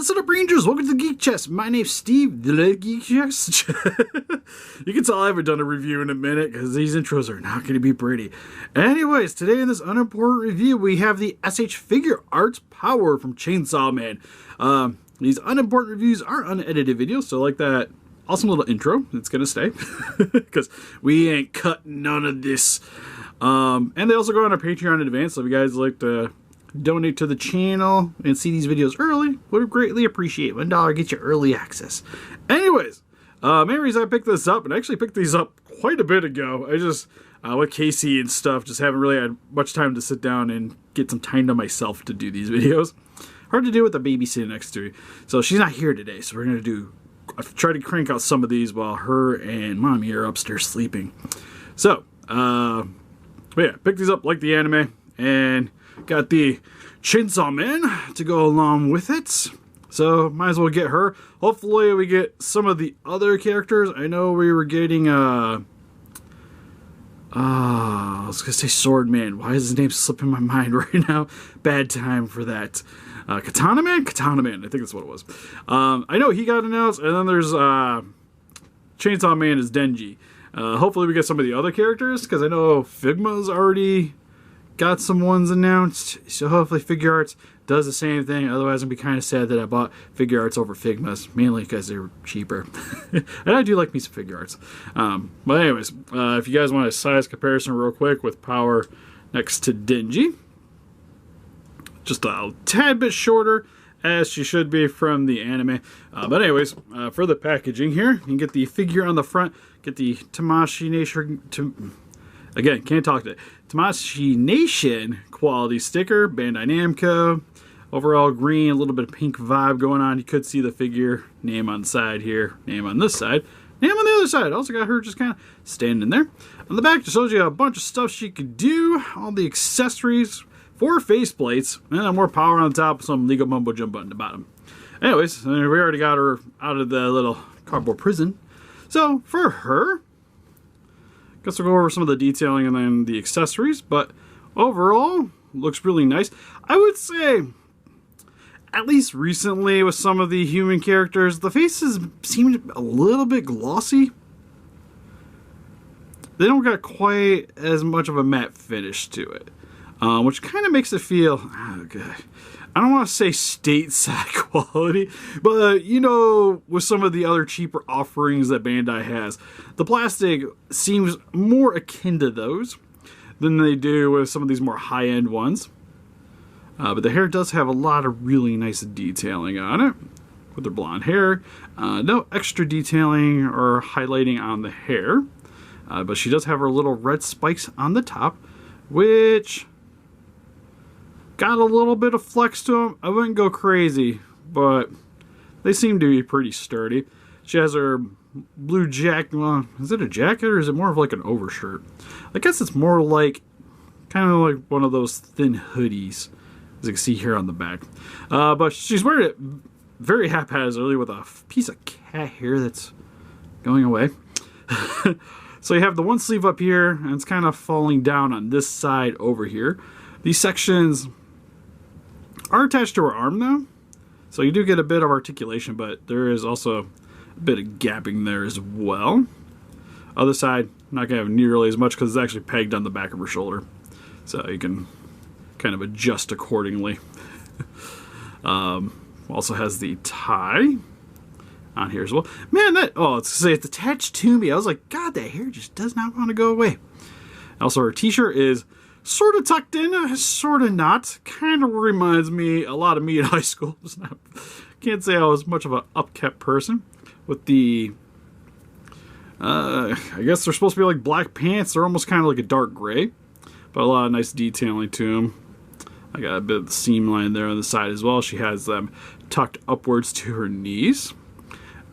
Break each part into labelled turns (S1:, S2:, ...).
S1: Listen up, Rangers. Welcome to the Geek Chest. My name's Steve, the Geek Chest. You can tell I haven't done a review in a minute because these intros are not going to be pretty. Anyways, today in this unimportant review, we have the SH Figuarts Power from Chainsaw Man. These unimportant reviews are unedited videos, so like that awesome little intro, it's going to stay because we ain't cut none of this. And they also go on our Patreon in advance, so if you guys like to donate to the channel and see these videos early, would greatly appreciate. $1 gets you early access. Anyways, main reason I picked this up, and I actually picked these up quite a bit ago. I just, with Casey and stuff, just haven't really had much time to sit down and get some time to myself to do these videos. Hard to do with the baby sitting next to me. So she's not here today, so we're going to I've tried to crank out some of these while her and mommy are upstairs sleeping. So, but yeah, picked these up like the anime, and got the Chainsaw Man to go along with it. So, might as well get her. Hopefully, we get some of the other characters. I know we were getting, I was going to say Sword Man. Why is his name slipping my mind right now? Bad time for that. Katana Man? Katana Man. I think that's what it was. I know he got announced, and then there's Chainsaw Man is Denji. Hopefully, we get some of the other characters, because I know Figma's already got some ones announced, so hopefully Figuarts does the same thing. Otherwise, I'd be kind of sad that I bought Figuarts over Figmas, mainly because they're cheaper. And I do like me some Figuarts. But anyways, if you guys want a size comparison real quick with Power next to Denji, just a tad bit shorter, as she should be from the anime. But anyways, for the packaging here, you can get the figure on the front, get the Tamashii Nation... Again, can't talk to it. Tamashii Nation quality sticker, Bandai Namco. Overall green, a little bit of pink vibe going on. You could see the figure name on the side here, name on this side, name on the other side. Also got her just kind of standing there. On the back, just shows you a bunch of stuff she could do. All the accessories, 4 faceplates, and then more power on the top, some legal mumbo jumbo on the bottom. Anyways, we already got her out of the little cardboard prison. So for her, guess we'll go over some of the detailing and then the accessories, but overall, looks really nice. I would say, at least recently with some of the human characters, the faces seem a little bit glossy. They don't got quite as much of a matte finish to it, which kind of makes it feel, I don't want to say stateside quality, but you know, with some of the other cheaper offerings that Bandai has, the plastic seems more akin to those than they do with some of these more high-end ones. But the hair does have a lot of really nice detailing on it with her blonde hair. No extra detailing or highlighting on the hair, but she does have her little red spikes on the top, which got a little bit of flex to them. I wouldn't go crazy, but they seem to be pretty sturdy. She has her blue jacket. Well, is it a jacket or is it more of like an overshirt? I guess it's more like, kind of like one of those thin hoodies, as you can see here on the back. But she's wearing it very haphazardly with a piece of cat hair that's going away. So you have the one sleeve up here, and it's kind of falling down on this side over here. These sections are attached to her arm though, so you do get a bit of articulation, but there is also a bit of gapping there as well. Other side, not gonna have nearly as much because it's actually pegged on the back of her shoulder, so you can kind of adjust accordingly. Also has the tie on here as well. Man, it's attached to me. I was like, God, that hair just does not want to go away. Also, her t-shirt is sort of tucked in, sort of not. Kind of reminds me a lot of me in high school. Can't say I was much of an upkept person. With the, I guess they're supposed to be like black pants. They're almost kind of like a dark gray, but a lot of nice detailing to them. I got a bit of the seam line there on the side as well. She has them tucked upwards to her knees.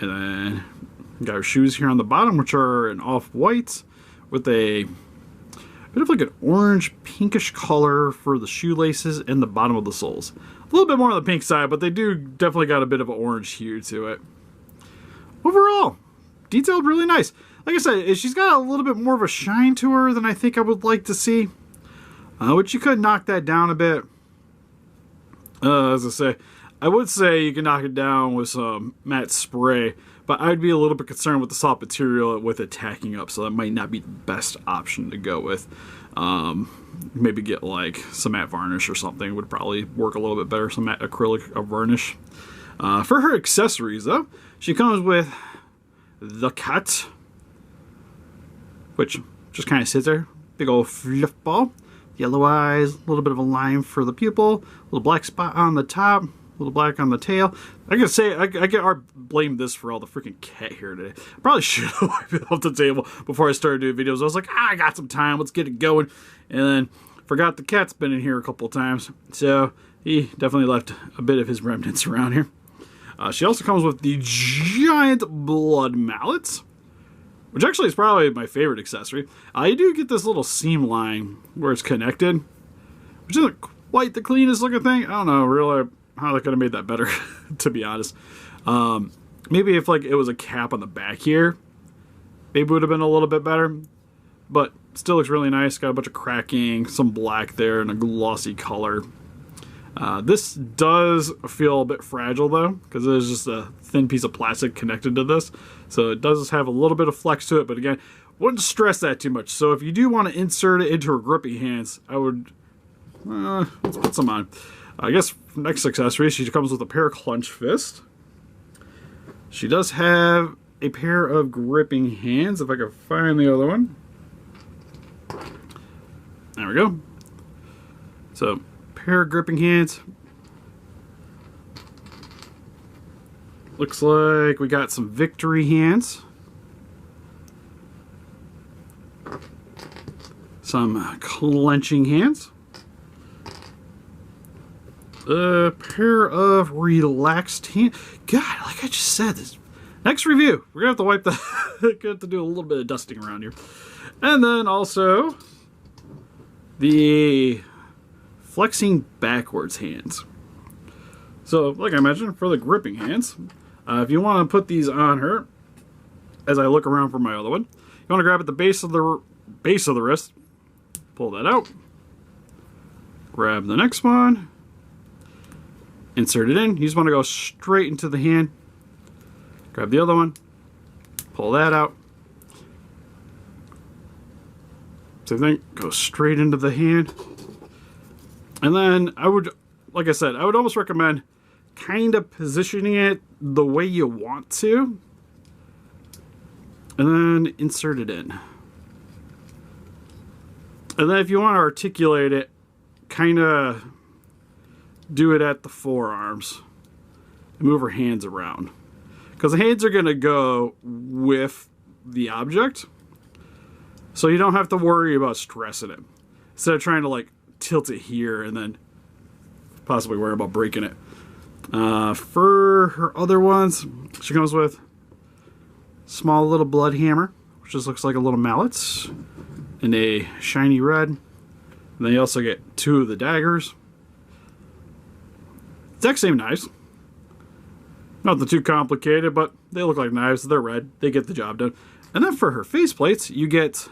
S1: And then got her shoes here on the bottom, which are an off-white with a bit of like an orange pinkish color for the shoelaces and the bottom of the soles. A little bit more on the pink side, but they do definitely got a bit of an orange hue to it. Overall, detailed really nice. Like I said, she's got a little bit more of a shine to her than I think I would like to see. Which you could knock that down a bit. As I say, I would say you can knock it down with some matte spray, but I'd be a little bit concerned with the soft material with it tacking up, so that might not be the best option to go with. Maybe get like some matte varnish or something would probably work a little bit better, some matte acrylic varnish. For her accessories, though, she comes with the cat, which just kind of sits there. Big old fluff ball. Yellow eyes, a little bit of a line for the pupil, a little black spot on the top, a little black on the tail. I can say, I get blame this for all the freaking cat hair today. I probably should have wiped it off the table before I started doing videos. I was like, I got some time, let's get it going. And then forgot the cat's been in here a couple of times. So he definitely left a bit of his remnants around here. She also comes with the giant blood mallets, which actually is probably my favorite accessory. You do get this little seam line where it's connected, which isn't quite the cleanest looking thing. I don't know really how they could have made that better, to be honest. Maybe if like it was a cap on the back here, maybe it would have been a little bit better. But still looks really nice. Got a bunch of cracking, some black there, and a glossy color. This does feel a bit fragile though, because there's just a thin piece of plastic connected to this. So it does have a little bit of flex to it, but again, wouldn't stress that too much. So if you do want to insert it into her grippy hands, I would, let's put some on. I guess next accessory, she comes with a pair of clench fists. She does have a pair of gripping hands, if I can find the other one. There we go. So, pair of gripping hands. Looks like we got some victory hands. Some clenching hands. A pair of relaxed hands. God, like I just said, this next review, we're gonna have to wipe the gonna have to do a little bit of dusting around here. And then also the flexing backwards hands. So, like I mentioned, for the gripping hands, if you want to put these on her, as I look around for my other one, you want to grab at the base of the wrist, pull that out, grab the next one, insert it in. You just want to go straight into the hand, grab the other one, pull that out. Same thing, go straight into the hand. And then I would, like I said, I would almost recommend kind of positioning it the way you want to. And then insert it in. And then if you want to articulate it, kind of do it at the forearms. And move her hands around. Because the hands are going to go with the object. So you don't have to worry about stressing it. Instead of trying to like tilt it here and then possibly worry about breaking it. For her other ones, she comes with small little blood hammer, which just looks like a little mallet, in a shiny red. And then you also get two of the daggers. Exact same knives. Nothing too complicated, but they look like knives. They're red. They get the job done. And then for her faceplates, you get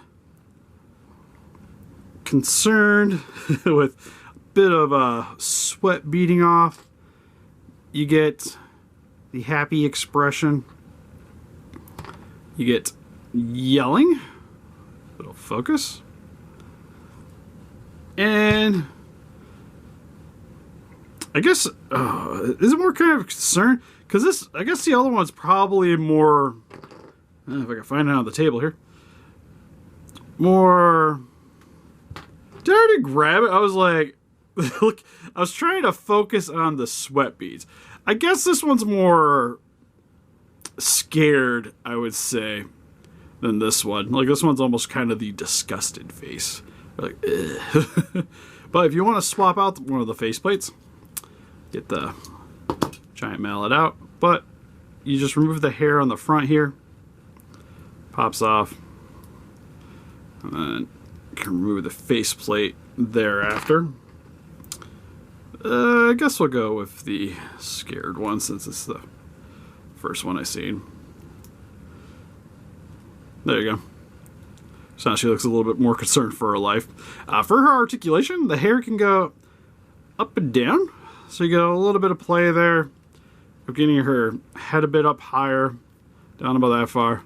S1: concerned with a bit of sweat beading off. You get the happy expression. You get yelling. Little focus. And I guess, is it more kind of concern? Because this, I guess the other one's probably more, if I can find it on the table here. More, did I already grab it? I was like, look, I was trying to focus on the sweat beads. I guess this one's more scared, I would say, than this one. Like, this one's almost kind of the disgusted face. Like, ugh. But if you want to swap out one of the faceplates, get the giant mallet out, but you just remove the hair on the front here, pops off, and then you can remove the faceplate thereafter. I guess we'll go with the scared one since it's the first one I seen. There you go. So now she looks a little bit more concerned for her life. For her articulation, the hair can go up and down. so you get a little bit of play there of getting her head a bit up higher, down about that far.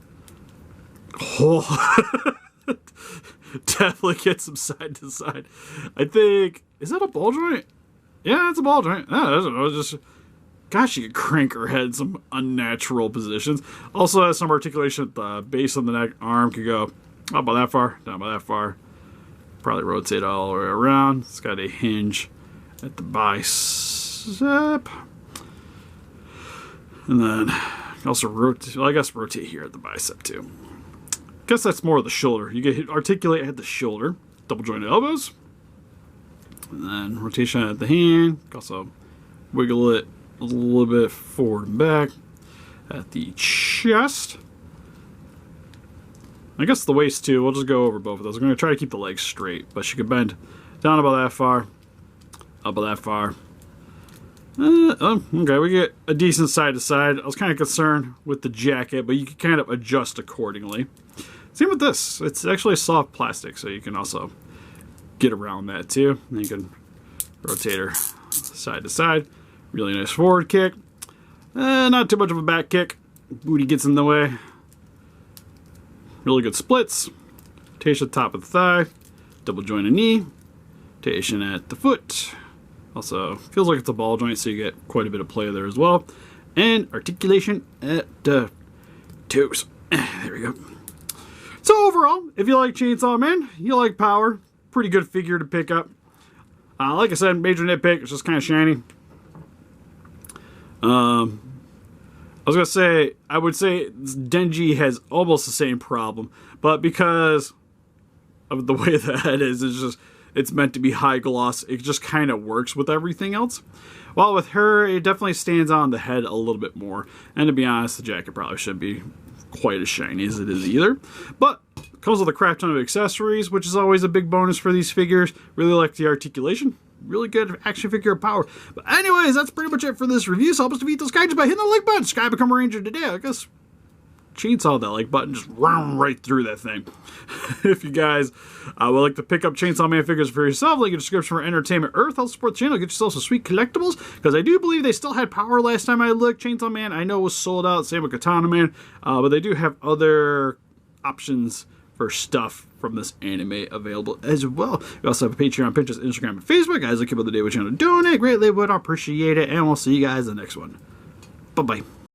S1: Oh, definitely gets them side to side. I think, is that a ball joint? Yeah, it's a ball joint. Yeah, it was just, gosh, you could crank her head in some unnatural positions. Also has some articulation at the base of the neck. Arm could go up about that far, down about that far. Probably rotate all the way around. It's got a hinge at the bicep. And then also rotate, well, I guess rotate here at the bicep too. Guess that's more of the shoulder. You get articulate at the shoulder, double jointed elbows. And then rotation at the hand. Also wiggle it a little bit forward and back at the chest. I guess the waist too. We'll just go over both of those. I'm going to try to keep the legs straight, but she could bend down about that far, up about that far. Okay, we get a decent side to side. I was kind of concerned with the jacket, but you can kind of adjust accordingly. Same with this. It's actually a soft plastic, so you can also get around that too. And you can rotate her side to side. Really nice forward kick. Not too much of a back kick. Booty gets in the way. Really good splits. Rotation at the top of the thigh. Double joint a knee. Rotation at the foot. Also feels like it's a ball joint, so you get quite a bit of play there as well. And articulation at the toes. There we go. So overall, if you like Chainsaw Man, you like Power, pretty good figure to pick up. Like I said, major nitpick, it's just kind of shiny. I was going to say, I would say Denji has almost the same problem, but because of the way the head is, it's meant to be high gloss, it just kind of works with everything else. While with her, it definitely stands on the head a little bit more. And to be honest, the jacket probably shouldn't be quite as shiny as it is either. But it comes with a crap ton of accessories, which is always a big bonus for these figures. Really like the articulation. Really good action figure Power. But anyways, that's pretty much it for this review. So help us defeat those guys by hitting the like button. Subscribe, become a ranger today. I guess chainsaw that like button, just run right through that thing. If you guys would like to pick up Chainsaw Man figures for yourself, link in the description for Entertainment Earth. Help support the channel, get yourself some sweet collectibles, because I do believe they still had Power last time I looked. Chainsaw Man I know was sold out, same with Katana Man, but they do have other options for stuff from this anime available as well. We also have a Patreon, Pinterest, Instagram, and Facebook. Guys, I keep up the day with channel. Donate greatly, would appreciate it, and we'll see you guys in the next one. Bye-bye.